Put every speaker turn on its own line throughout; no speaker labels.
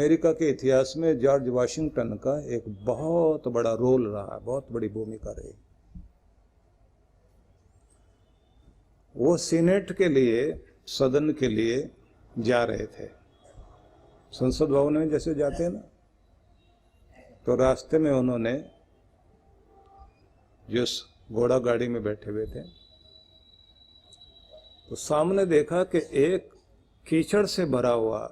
America के इतिहास में जॉर्ज वाशिंगटन का एक बहुत बड़ा रोल रहा, बहुत बड़ी भूमिका रही। वो सीनेट के लिए, सदन के लिए जा रहे थे, संसद भवन में जैसे जाते हैं ना, तो रास्ते में उन्होंने, जो घोड़ा गाड़ी में बैठे हुए थे, तो सामने देखा कि एक कीचड़ से भरा हुआ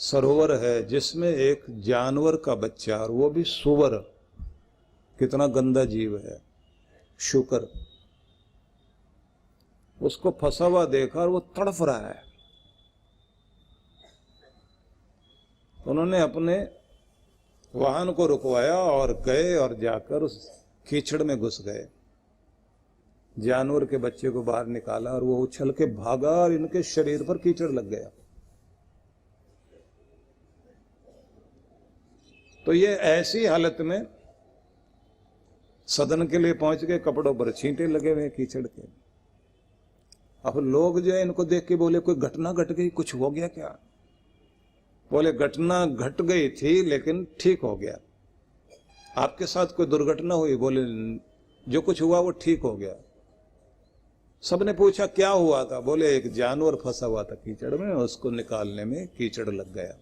सरोवर है जिसमें एक जानवर का बच्चा, और वो भी सूअर, कितना गंदा जीव है, शुकर, उसको फंसा हुआ देखा और वो तड़फ रहा है। उन्होंने अपने वाहन को रुकवाया और गए और जाकर उस कीचड़ में घुस गए, जानवर के बच्चे को बाहर निकाला और वो उछल के भागा और इनके शरीर पर कीचड़ लग गया। तो ये ऐसी हालत में सदन के लिए पहुंच गए, कपड़ों पर छींटे लगे हुए कीचड़ के। अब लोग जो है इनको देख के बोले, कोई घटना घट गई, कुछ हो गया क्या? बोले घटना घट गई थी लेकिन ठीक हो गया। आपके साथ कोई दुर्घटना हुई? बोले जो कुछ हुआ वो ठीक हो गया। सबने पूछा क्या हुआ था? बोले एक जानवर फंसा हुआ था कीचड़ में, उसको निकालने में कीचड़ लग गया।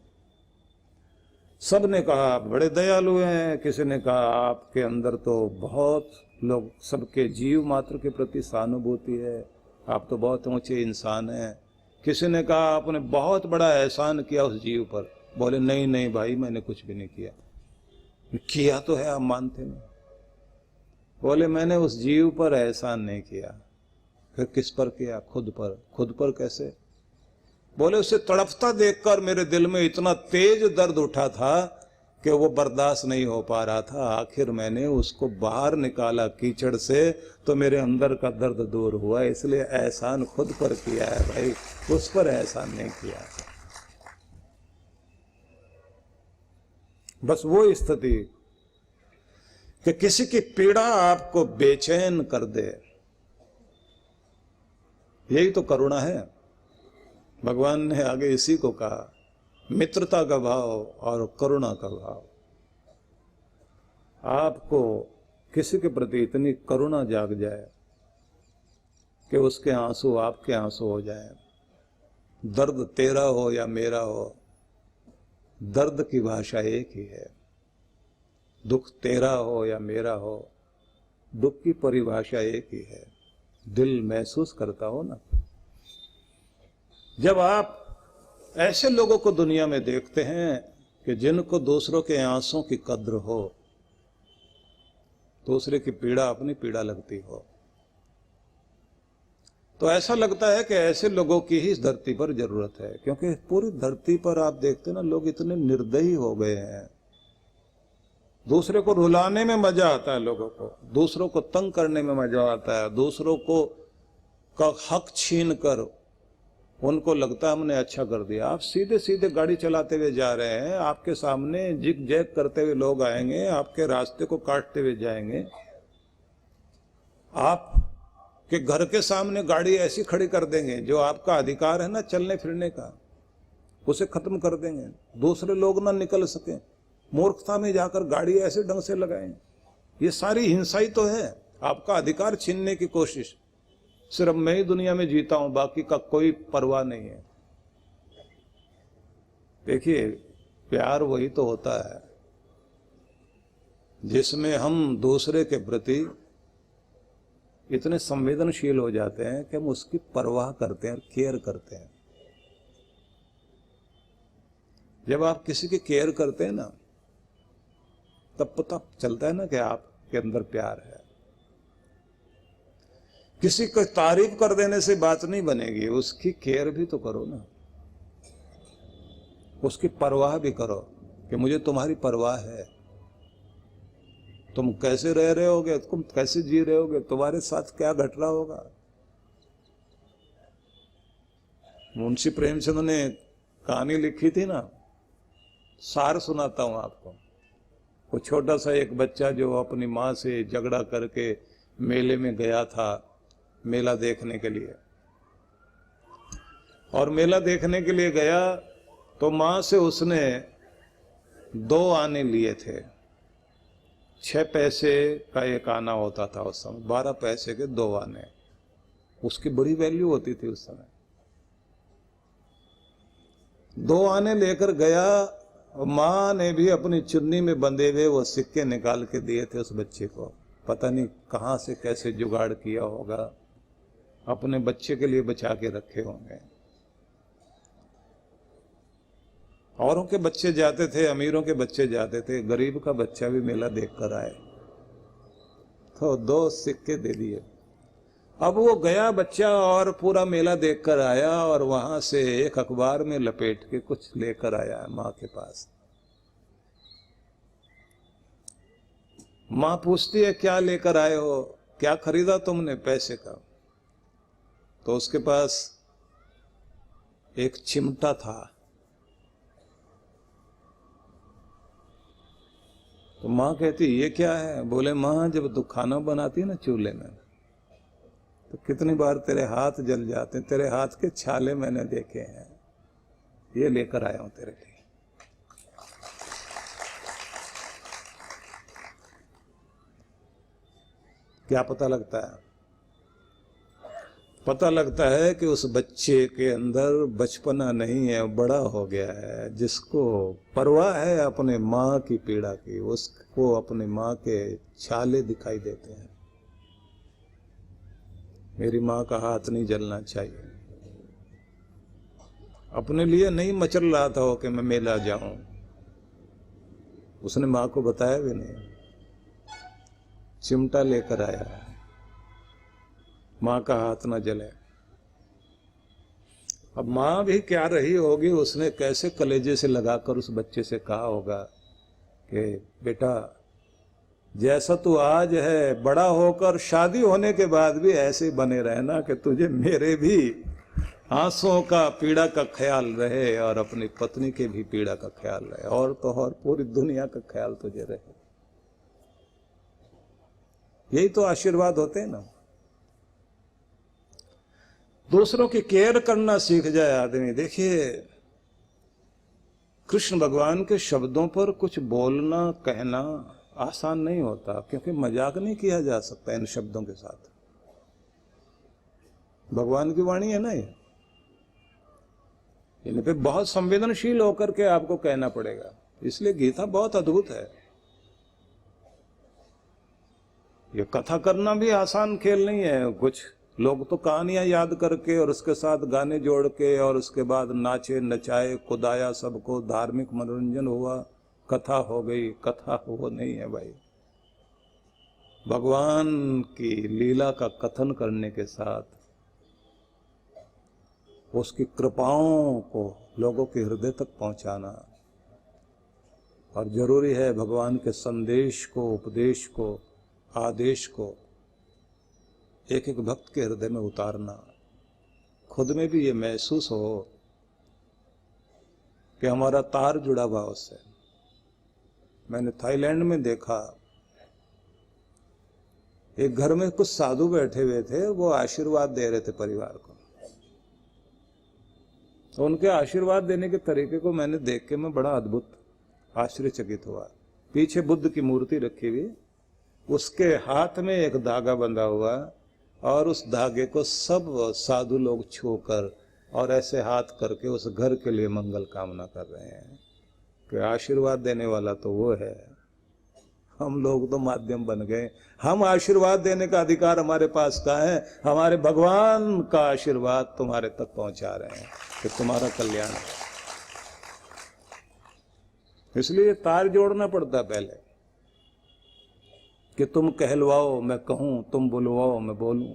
सबने कहा आप बड़े दयालु हैं, किसी ने कहा आपके अंदर तो बहुत लोग, सबके जीव मात्र के प्रति सहानुभूति है, आप तो बहुत ऊंचे इंसान हैं। किसी ने कहा आपने बहुत बड़ा एहसान किया उस जीव पर। बोले नहीं नहीं भाई, मैंने कुछ भी नहीं किया। किया तो है, आप मानते नहीं। बोले मैंने उस जीव पर एहसान नहीं किया। फिर किस पर किया? खुद पर। खुद पर कैसे? बोले उसे तड़पता देखकर मेरे दिल में इतना तेज दर्द उठा था कि वो बर्दाश्त नहीं हो पा रहा था। आखिर मैंने उसको बाहर निकाला कीचड़ से, तो मेरे अंदर का दर्द दूर हुआ। इसलिए एहसान खुद पर किया है भाई, उस पर एहसान नहीं किया। बस वो स्थिति कि किसी की पीड़ा आपको बेचैन कर दे, यही तो करुणा है। भगवान ने आगे इसी को कहा, मित्रता का भाव और करुणा का भाव। आपको किसी के प्रति इतनी करुणा जाग जाए कि उसके आंसू आपके आंसू हो जाए। दर्द तेरा हो या मेरा हो, दर्द की भाषा एक ही है। दुख तेरा हो या मेरा हो, दुख की परिभाषा एक ही है। दिल महसूस करता हो ना। जब आप ऐसे लोगों को दुनिया में देखते हैं कि जिनको दूसरों के आंसू की कद्र हो, दूसरे की पीड़ा अपनी पीड़ा लगती हो, तो ऐसा लगता है कि ऐसे लोगों की ही इस धरती पर जरूरत है। क्योंकि पूरी धरती पर आप देखते ना, लोग इतने निर्दयी हो गए हैं। दूसरे को रुलाने में मजा आता है लोगों को, दूसरों को तंग करने में मजा आता है, दूसरों को का हक छीन कर उनको लगता है हमने अच्छा कर दिया। आप सीधे सीधे गाड़ी चलाते हुए जा रहे हैं, आपके सामने जिग जैग करते हुए लोग आएंगे, आपके रास्ते को काटते हुए जाएंगे। आपके घर के सामने गाड़ी ऐसी खड़ी कर देंगे, जो आपका अधिकार है ना चलने फिरने का, उसे खत्म कर देंगे, दूसरे लोग ना निकल सके। मूर्खता में जाकर गाड़ी ऐसे ढंग से लगाएं। ये सारी हिंसा ही तो है, आपका अधिकार छीनने की कोशिश। सिर्फ मैं ही दुनिया में जीता हूं, बाकी का कोई परवाह नहीं है। देखिए, प्यार वही तो होता है जिसमें हम दूसरे के प्रति इतने संवेदनशील हो जाते हैं कि हम उसकी परवाह करते हैं, केयर करते हैं। जब आप किसी की केयर करते हैं ना, तब पता चलता है ना कि आपके अंदर प्यार है। किसी को तारीफ कर देने से बात नहीं बनेगी, उसकी केयर भी तो करो ना, उसकी परवाह भी करो कि मुझे तुम्हारी परवाह है। तुम कैसे रह रहे होगे, तुम कैसे जी रहे होगे, तुम्हारे साथ क्या घट रहा होगा। मुंशी प्रेमचंद ने कहानी लिखी थी ना, सार सुनाता हूं आपको। वो छोटा सा एक बच्चा जो अपनी माँ से झगड़ा करके मेले में गया था, मेला देखने के लिए। और मेला देखने के लिए गया तो मां से उसने 2 आने लिए थे। 6 पैसे का एक आना होता था उस समय, 12 पैसे के 2 आने, उसकी बड़ी वैल्यू होती थी उस समय। 2 आने लेकर गया, मां ने भी अपनी चुन्नी में बंधे हुए वो सिक्के निकाल के दिए थे उस बच्चे को। पता नहीं कहां से कैसे जुगाड़ किया होगा, अपने बच्चे के लिए बचा के रखे होंगे। औरों के बच्चे जाते थे, अमीरों के बच्चे जाते थे, गरीब का बच्चा भी मेला देख कर आए तो 2 सिक्के दे दिए। अब वो गया बच्चा और पूरा मेला देख कर आया और वहां से एक अखबार में लपेट के कुछ लेकर आया मां के पास। मां पूछती है, क्या लेकर आए हो, क्या खरीदा तुमने पैसे का? तो उसके पास एक चिमटा था। तो मां कहती, ये क्या है? बोले, मां जब तू खाना बनाती है ना चूल्हे में, तो कितनी बार तेरे हाथ जल जाते हैं, तेरे हाथ के छाले मैंने देखे हैं, ये लेकर आया हूं तेरे लिए। क्या पता लगता है? पता लगता है कि उस बच्चे के अंदर बचपना नहीं है, बड़ा हो गया है। जिसको परवाह है अपने माँ की पीड़ा की, उसको अपने माँ के छाले दिखाई देते हैं। मेरी माँ का हाथ नहीं जलना चाहिए। अपने लिए नहीं मचल रहा था हो कि मैं मेला जाऊं, उसने माँ को बताया भी नहीं, चिमटा लेकर आया, माँ का हाथ ना जले। अब माँ भी क्या रही होगी, उसने कैसे कलेजे से लगाकर उस बच्चे से कहा होगा कि बेटा, जैसा तू आज है, बड़ा होकर शादी होने के बाद भी ऐसे बने रहना कि तुझे मेरे भी आंसुओं का, पीड़ा का ख्याल रहे और अपनी पत्नी के भी पीड़ा का ख्याल रहे, और तो और पूरी दुनिया का ख्याल तुझे रहे। यही तो आशीर्वाद होते हैं ना। दूसरों की केयर करना सीख जाए आदमी। देखिए, कृष्ण भगवान के शब्दों पर कुछ बोलना, कहना आसान नहीं होता, क्योंकि मजाक नहीं किया जा सकता इन शब्दों के साथ। भगवान की वाणी है ना, ये इन पे बहुत संवेदनशील होकर के आपको कहना पड़ेगा। इसलिए गीता बहुत अद्भुत है। ये कथा करना भी आसान खेल नहीं है। कुछ लोग तो कहानियां याद करके और उसके साथ गाने जोड़ के और उसके बाद नाचे नचाए कुदाया सबको, धार्मिक मनोरंजन हुआ, कथा हो गई। कथा वो नहीं है भाई। भगवान की लीला का कथन करने के साथ उसकी कृपाओं को लोगों के हृदय तक पहुंचाना, और जरूरी है भगवान के संदेश को, उपदेश को, आदेश को एक एक भक्त के हृदय में उतारना। खुद में भी ये महसूस हो कि हमारा तार जुड़ा हुआ उससे। मैंने थाईलैंड में देखा, एक घर में कुछ साधु बैठे हुए थे, वो आशीर्वाद दे रहे थे परिवार को। तो उनके आशीर्वाद देने के तरीके को मैंने देख के मैं बड़ा अद्भुत आश्चर्यचकित हुआ। पीछे बुद्ध की मूर्ति रखी हुई, उसके हाथ में एक धागा बंधा हुआ, और उस धागे को सब साधु लोग छूकर और ऐसे हाथ करके उस घर के लिए मंगल कामना कर रहे हैं कि आशीर्वाद देने वाला तो वो है, हम लोग तो माध्यम बन गए। हम आशीर्वाद देने का अधिकार हमारे पास कहाँ है? हमारे भगवान का आशीर्वाद तुम्हारे तक पहुंचा रहे हैं कि तुम्हारा कल्याण है। इसलिए तार जोड़ना पड़ता पहले कि तुम कहलवाओ मैं कहूं, तुम बुलवाओ मैं बोलूं,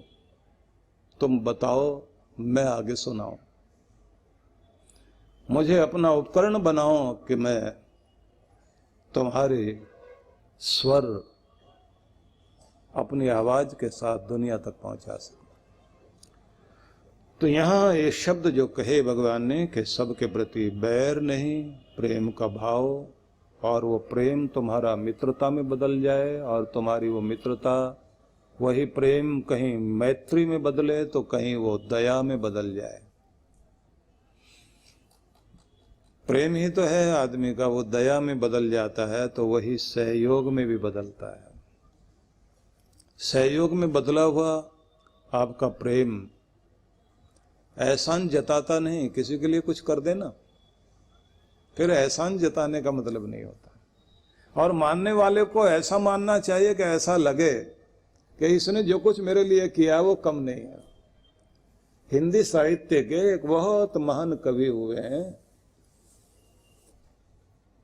तुम बताओ मैं आगे सुनाऊं। मुझे अपना उपकरण बनाओ कि मैं तुम्हारे स्वर अपनी आवाज के साथ दुनिया तक पहुंचा सकूं। तो यहां ये शब्द जो कहे भगवान ने कि सबके प्रति बैर नहीं, प्रेम का भाव, और वो प्रेम तुम्हारा मित्रता में बदल जाए, और तुम्हारी वो मित्रता, वही प्रेम कहीं मैत्री में बदले तो कहीं वो दया में बदल जाए। प्रेम ही तो है आदमी का, वो दया में बदल जाता है तो वही सहयोग में भी बदलता है। सहयोग में बदला हुआ आपका प्रेम एहसान जताता नहीं, किसी के लिए कुछ कर देना फिर एहसान जताने का मतलब नहीं होता। और मानने वाले को ऐसा मानना चाहिए कि ऐसा लगे कि इसने जो कुछ मेरे लिए किया वो कम नहीं है। हिंदी साहित्य के एक बहुत महान कवि हुए हैं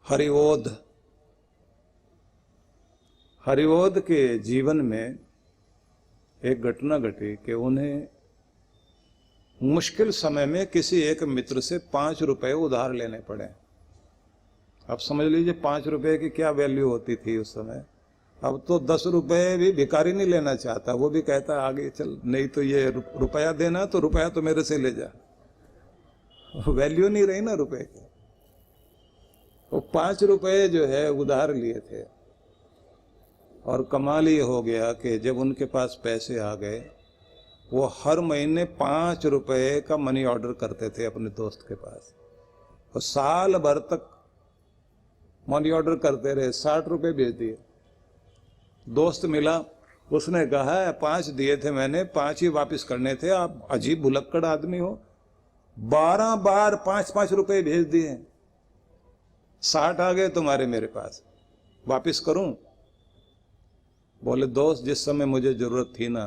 हरिओध। हरिओध के जीवन में एक घटना घटी कि उन्हें मुश्किल समय में किसी एक मित्र से 5 रुपए उधार लेने पड़े। अब समझ लीजिए 5 रुपए की क्या वैल्यू होती थी उस समय। अब तो 10 रुपए भी भिखारी नहीं लेना चाहता, वो भी कहता आगे चल, नहीं तो ये रुपया देना तो रुपया तो मेरे से ले जा। वैल्यू नहीं रही ना रुपए की। वो 5 रुपए जो है उधार लिए थे। और कमाल ये हो गया कि जब उनके पास पैसे आ गए, वो हर महीने 5 रुपए का मनी ऑर्डर करते थे अपने दोस्त के पास। और साल भर तक मनी ऑर्डर करते रहे, 60 रुपए भेज दिए। दोस्त मिला, उसने कहा 5 दिए थे मैंने, 5 ही वापस करने थे, आप अजीब भुलक्कड़ आदमी हो, 12 बार 5-5 रुपए भेज दिए, 60 आ गए तुम्हारे मेरे पास, वापस करूं? बोले दोस्त जिस समय मुझे जरूरत थी ना,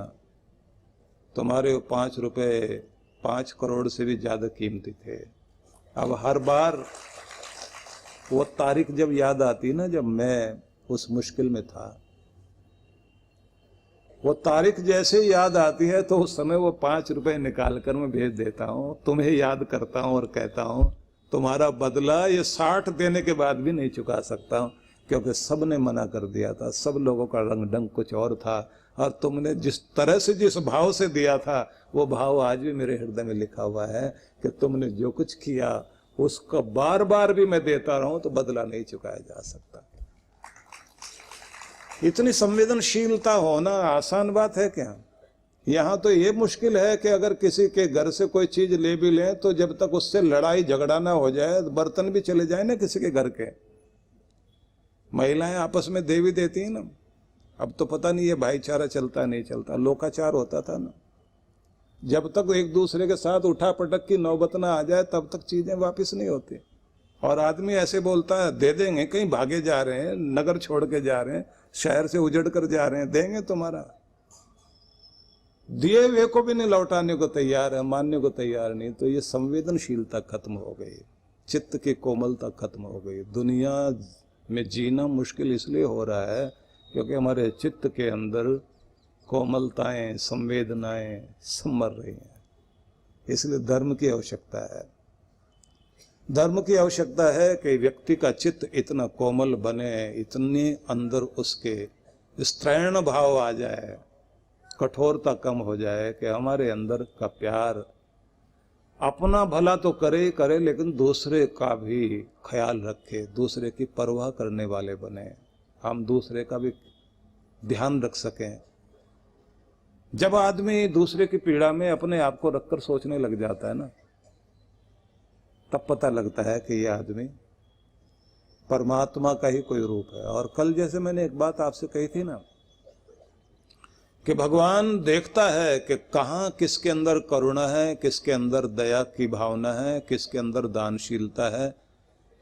तुम्हारे 5 रुपए 5 करोड़ से भी ज्यादा कीमती थे। अब हर बार वो तारीख जब याद आती ना, जब मैं उस मुश्किल में था, वो तारीख जैसे याद आती है तो उस समय वो 5 रुपए निकाल कर मैं भेज देता हूं, तुम्हें याद करता हूं और कहता हूं तुम्हारा बदला ये 60 देने के बाद भी नहीं चुका सकता हूं, क्योंकि सब ने मना कर दिया था, सब लोगों का रंग ढंग कुछ और था, और तुमने जिस तरह से जिस भाव से दिया था वो भाव आज भी मेरे हृदय में लिखा हुआ है कि तुमने जो कुछ किया उसका बार बार भी मैं देता रहूं तो बदला नहीं चुकाया जा सकता। इतनी संवेदनशीलता होना आसान बात है क्या? यहां तो ये मुश्किल है कि अगर किसी के घर से कोई चीज ले भी लें तो जब तक उससे लड़ाई झगड़ा ना हो जाए, बर्तन भी चले जाए ना किसी के घर के, महिलाएं आपस में दे भी देती हैं ना। अब तो पता नहीं ये भाईचारा चलता नहीं चलता, लोकाचार होता था ना। जब तक एक दूसरे के साथ उठा पटक की नौबत ना आ जाए तब तक चीजें वापस नहीं होती। और आदमी ऐसे बोलता है दे देंगे, कहीं भागे जा रहे हैं, नगर छोड़ के जा रहे हैं, शहर से उजड़ कर जा रहे हैं, देंगे तुम्हारा। दिए हुए को भी नहीं लौटाने को तैयार है, मानने को तैयार नहीं। तो ये संवेदनशीलता खत्म हो गई, चित्त की कोमलता खत्म हो गई। दुनिया में जीना मुश्किल इसलिए हो रहा है क्योंकि हमारे चित्त के अंदर कोमलताएं, संवेदनाएं सब मर रही हैं। इसलिए धर्म की आवश्यकता है। धर्म की आवश्यकता है कि व्यक्ति का चित्त इतना कोमल बने, इतने अंदर उसके स्त्रैण भाव आ जाए, कठोरता कम हो जाए कि हमारे अंदर का प्यार अपना भला तो करे करे लेकिन दूसरे का भी ख्याल रखे, दूसरे की परवाह करने वाले बने, हम दूसरे का भी ध्यान रख सकें। जब आदमी दूसरे की पीड़ा में अपने आप को रखकर सोचने लग जाता है ना, तब पता लगता है कि यह आदमी परमात्मा का ही कोई रूप है। और कल जैसे मैंने एक बात आपसे कही थी ना कि भगवान देखता है कि कहाँ किसके अंदर करुणा है, किसके अंदर दया की भावना है, किसके अंदर दानशीलता है,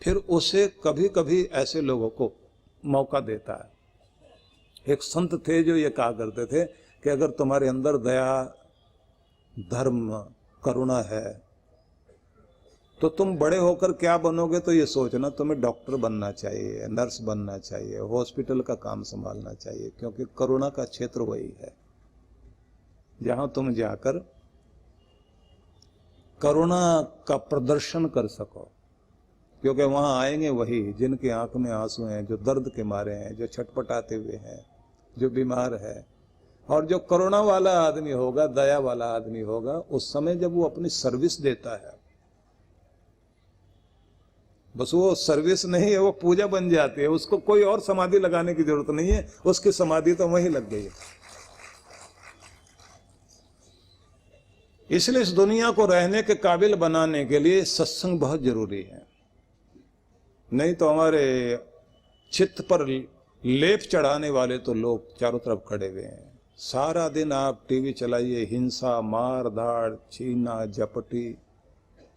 फिर उसे कभी कभी ऐसे लोगों को मौका देता है। एक संत थे जो ये कहा करते थे कि अगर तुम्हारे अंदर दया, धर्म, करुणा है तो तुम बड़े होकर क्या बनोगे, तो ये सोचना तुम्हें डॉक्टर बनना चाहिए, नर्स बनना चाहिए, हॉस्पिटल का काम संभालना चाहिए, क्योंकि करुणा का क्षेत्र वही है जहां तुम जाकर करुणा का प्रदर्शन कर सको। क्योंकि वहां आएंगे वही जिनकी आंख में आंसू हैं, जो दर्द के मारे हैं, जो छटपटाते हुए हैं, जो बीमार है। और जो करुणा वाला आदमी होगा, दया वाला आदमी होगा, उस समय जब वो अपनी सर्विस देता है, बस वो सर्विस नहीं है, वो पूजा बन जाती है। उसको कोई और समाधि लगाने की जरूरत नहीं है, उसकी समाधि तो वहीं लग गई है। इसलिए इस दुनिया को रहने के काबिल बनाने के लिए सत्संग बहुत जरूरी है। नहीं तो हमारे चित्त पर लेप चढ़ाने वाले तो लोग चारों तरफ खड़े हुए हैं। सारा दिन आप टीवी चलाइए, हिंसा, मार धाड़, छीना झपटी,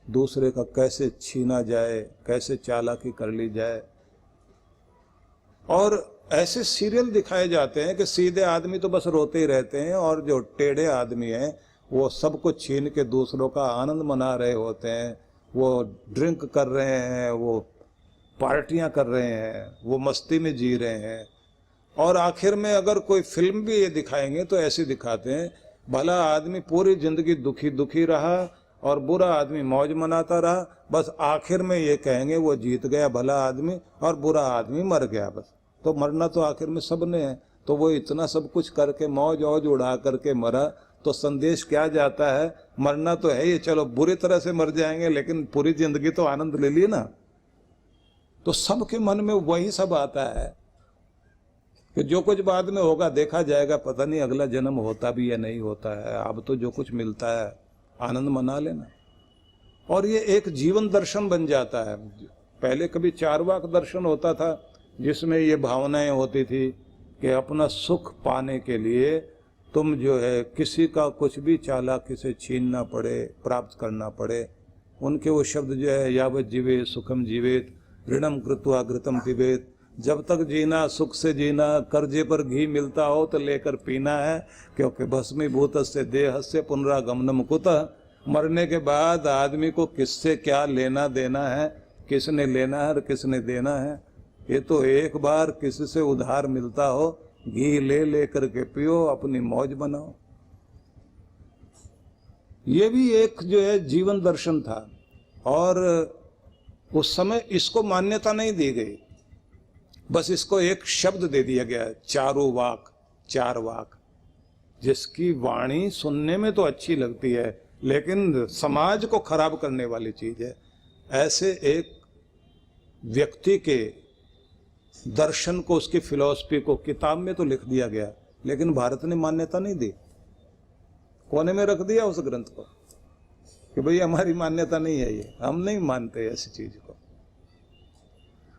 दूसरे का कैसे छीना जाए, कैसे चालाकी कर ली जाए। और ऐसे सीरियल दिखाए जाते हैं कि सीधे आदमी तो बस रोते ही रहते हैं, और जो टेढ़े आदमी हैं वो सब कुछ छीन के दूसरों का आनंद मना रहे होते हैं। वो ड्रिंक कर रहे हैं, वो पार्टियां कर रहे हैं, वो मस्ती में जी रहे हैं। और आखिर में अगर कोई फिल्म भी ये दिखाएंगे तो ऐसे दिखाते हैं, भला आदमी पूरी जिंदगी दुखी दुखी रहा और बुरा आदमी मौज मनाता रहा, बस आखिर में ये कहेंगे वो जीत गया भला आदमी और बुरा आदमी मर गया। बस तो मरना तो आखिर में सबने है। तो वो इतना सब कुछ करके मौज औज उड़ा करके मरा, तो संदेश क्या जाता है? मरना तो है ही, चलो बुरी तरह से मर जाएंगे लेकिन पूरी जिंदगी तो आनंद ले लिए ना। तो सबके मन में वही सब आता है कि जो कुछ बाद में होगा देखा जाएगा, पता नहीं अगला जन्म होता भी या नहीं होता है। अब तो जो कुछ मिलता है आनंद मना लेना। और ये एक जीवन दर्शन बन जाता है। पहले कभी चारवाक दर्शन होता था जिसमें ये भावनाएं होती थी कि अपना सुख पाने के लिए तुम जो है किसी का कुछ भी चालाकी से छीनना पड़े, प्राप्त करना पड़े। उनके वो शब्द जो है, यावत जीवे सुखम जीवेत ऋणम कृत्वा घृतम पिबेत, जब तक जीना सुख से जीना, कर्जे पर घी मिलता हो तो लेकर पीना है, क्योंकि भस्मीभूत से देह से पुनरागमनम कुतः, मरने के बाद आदमी को किससे क्या लेना देना है, किसने लेना है और किसने देना है। ये तो एक बार किसी से उधार मिलता हो, घी ले ले करके पियो, अपनी मौज बनाओ। ये भी एक जो है जीवन दर्शन था। और उस समय इसको मान्यता नहीं दी गई, बस इसको एक शब्द दे दिया गया, चारुवाक, चार वाक, जिसकी वाणी सुनने में तो अच्छी लगती है लेकिन समाज को खराब करने वाली चीज है। ऐसे एक व्यक्ति के दर्शन को, उसकी फिलॉसफी को किताब में तो लिख दिया गया, लेकिन भारत ने मान्यता नहीं दी, कोने में रख दिया उस ग्रंथ को कि भाई हमारी मान्यता नहीं है, ये हम नहीं मानते ऐसी चीज को।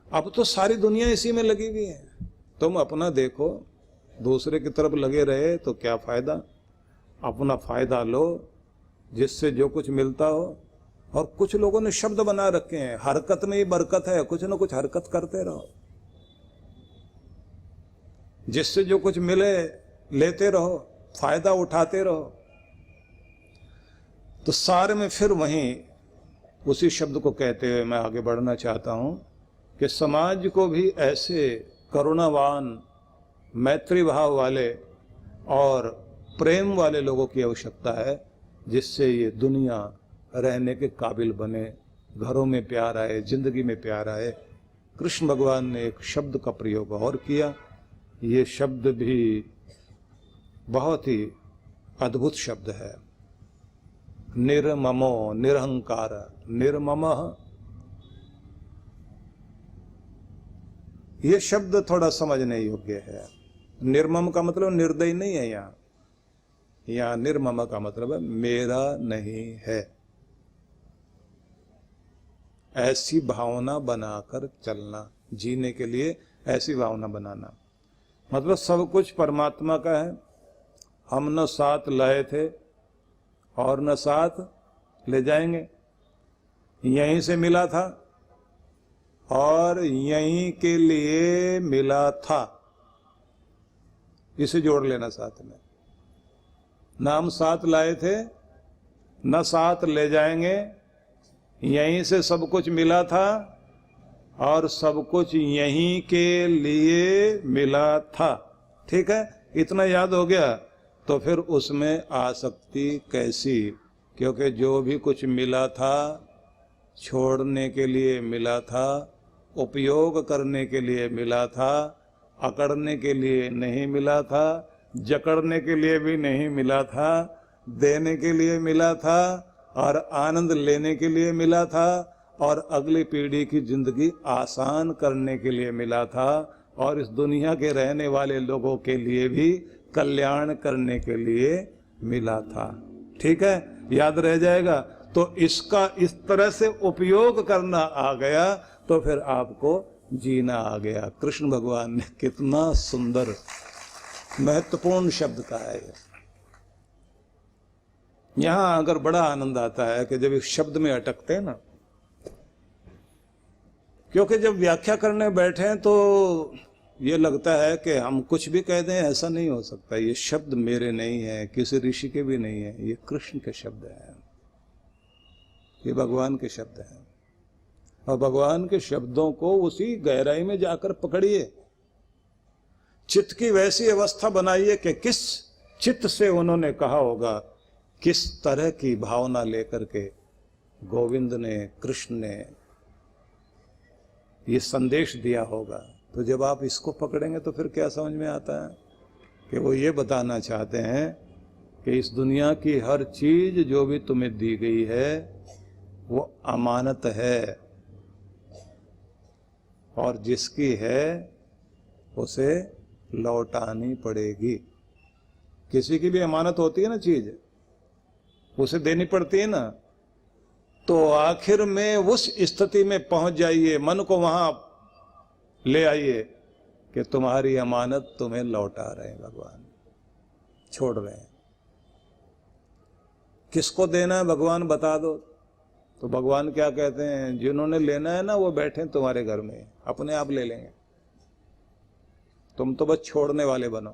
अब तो सारी दुनिया इसी में लगी हुई है। तुम अपना देखो, दूसरे की तरफ लगे रहे तो क्या फायदा। अपना फायदा लो, जिससे जो कुछ मिलता हो। और कुछ लोगों ने शब्द बना रखे हैं, हरकत में ही बरकत है, कुछ ना कुछ हरकत करते रहो, जिससे जो कुछ मिले लेते रहो, फायदा उठाते रहो। तो सारे में फिर वहीं उसी शब्द को कहते हुए मैं आगे बढ़ना चाहता हूं कि समाज को भी ऐसे करुणावान, मैत्री भाव वाले और प्रेम वाले लोगों की आवश्यकता है, जिससे ये दुनिया रहने के काबिल बने, घरों में प्यार आए, जिंदगी में प्यार आए। कृष्ण भगवान ने एक शब्द का प्रयोग और किया, ये शब्द भी बहुत ही अद्भुत शब्द है, निर्ममो निरहंकार। निर्ममः, ये शब्द थोड़ा समझने योग्य है। निर्मम का मतलब निर्दयी नहीं है, यहाँ निर्मम का मतलब है मेरा नहीं है। ऐसी भावना बनाकर चलना, जीने के लिए ऐसी भावना बनाना। मतलब सब कुछ परमात्मा का है, हम न साथ लाए थे और न साथ ले जाएंगे, यहीं से मिला था और यहीं के लिए मिला था, इसे जोड़ लेना साथ में। ना हम साथ लाए थे, न साथ ले जाएंगे, यहीं से सब कुछ मिला था और सब कुछ यहीं के लिए मिला था। ठीक है, इतना याद हो गया तो फिर उसमें आसक्ति कैसी, क्योंकि जो भी कुछ मिला था छोड़ने के लिए मिला था, उपयोग करने के लिए मिला था, अकड़ने के लिए नहीं मिला था, जकड़ने के लिए भी नहीं मिला था, देने के लिए मिला था और आनंद लेने के लिए मिला था और अगली पीढ़ी की जिंदगी आसान करने के लिए मिला था और इस दुनिया के रहने वाले लोगों के लिए भी कल्याण करने के लिए मिला था। ठीक है, याद रह जाएगा। तो इसका इस तरह से उपयोग करना आ गया तो फिर आपको जीना आ गया। कृष्ण भगवान ने कितना सुंदर महत्वपूर्ण शब्द कहा है। यहां अगर बड़ा आनंद आता है कि जब इस शब्द में अटकते हैं ना, क्योंकि जब व्याख्या करने बैठे हैं तो ये लगता है कि हम कुछ भी कह दें, ऐसा नहीं हो सकता। ये शब्द मेरे नहीं है, किसी ऋषि के भी नहीं है, ये कृष्ण के शब्द हैं, ये भगवान के शब्द हैं। और भगवान के शब्दों को उसी गहराई में जाकर पकड़िए, चित्त की वैसी अवस्था बनाइए कि किस चित्त से उन्होंने कहा होगा, किस तरह की भावना लेकर के गोविंद ने, कृष्ण ने ये संदेश दिया होगा। तो जब आप इसको पकड़ेंगे तो फिर क्या समझ में आता है कि वो ये बताना चाहते हैं कि इस दुनिया की हर चीज जो भी तुम्हें दी गई है वो अमानत है, और जिसकी है उसे लौटानी पड़ेगी। किसी की भी अमानत होती है ना चीज, उसे देनी पड़ती है ना। तो आखिर में उस स्थिति में पहुंच जाइए, मन को वहां ले आइए कि तुम्हारी अमानत तुम्हें लौटा रहे हैं भगवान, छोड़ रहे हैं। किसको देना है भगवान बता दो। तो भगवान क्या कहते हैं, जिन्होंने लेना है ना वो बैठे तुम्हारे घर में, अपने आप ले लेंगे, तुम तो बस छोड़ने वाले बनो।